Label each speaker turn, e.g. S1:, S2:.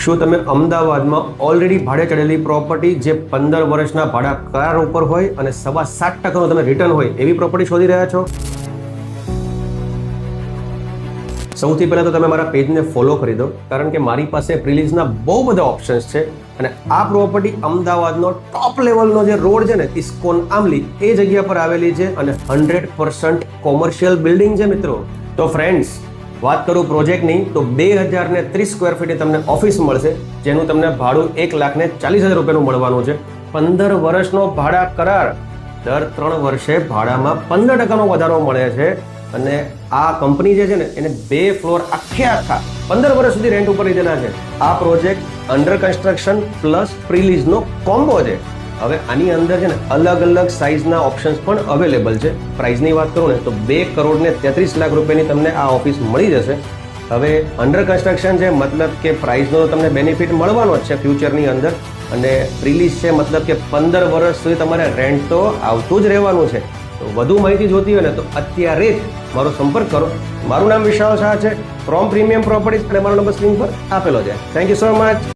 S1: શું તમે અમદાવાદમાં ઓલરેડી ભાડે ચડેલી પ્રોપર્ટી જે 15 વર્ષના ભાડા કરાર ઉપર હોય અને 7.5% તમે રિટર્ન હોય એવી પ્રોપર્ટી શોધી રહ્યા છો? સૌથી પહેલાં તો તમે મારા પેજને ફોલો કરી દો, કારણ કે મારી પાસે પ્રિલીઝના બહુ બધા ઓપ્શન્સ છે અને આ પ્રોપર્ટી અમદાવાદનો ટોપ લેવલનો જે રોડ છે ને ઇસ્કોન આમલી એ જગ્યા પર આવેલી છે અને 100% કોમર્શિયલ બિલ્ડિંગ છે મિત્રો. તો ફ્રેન્ડ્સ, વાત કરું પ્રોજેક્ટની તો 2030 સ્ક્વેર ફીટની તમને ઓફિસ મળશે, જેનું તમને ભાડું 1,40,000 રૂપિયાનું મળવાનું છે. 15 વર્ષનો ભાડા કરાર, દર 3 વર્ષે ભાડામાં 15% વધારો મળે છે અને આ કંપની જે છે ને એને 2 ફ્લોર આખા 15 વર્ષ સુધી રેન્ટ ઉપર લીધેલા છે. આ પ્રોજેક્ટ અંડર કન્સ્ટ્રક્શન પ્લસ પ્રીલીઝનો કોમ્બો છે. હવે આની અંદર છે ને અલગ અલગ સાઇઝના ઓપ્શન્સ પણ અવેલેબલ છે. પ્રાઇસની વાત કરું ને તો 2,33,00,000 રૂપિયાની તમને આ ઓફિસ મળી જશે. હવે અંડર કન્સ્ટ્રક્શન છે, મતલબ કે પ્રાઇસનો તમને બેનિફિટ મળવાનો જ છે ફ્યુચરની અંદર, અને પ્રીલીઝ છે મતલબ કે 15 વર્ષ સુધી તમારે રેન્ટ તો આવતું જ રહેવાનું છે. તો વધુ માહિતી જોતી હોય ને તો અત્યારે જ મારો સંપર્ક કરો. મારું નામ વિશાલ શાહ છે, ફ્રોમ પ્રીમિયમ પ્રોપર્ટીઝ, અને મારો નંબર સ્ક્રીન પર આપેલો છે. Thank you so much.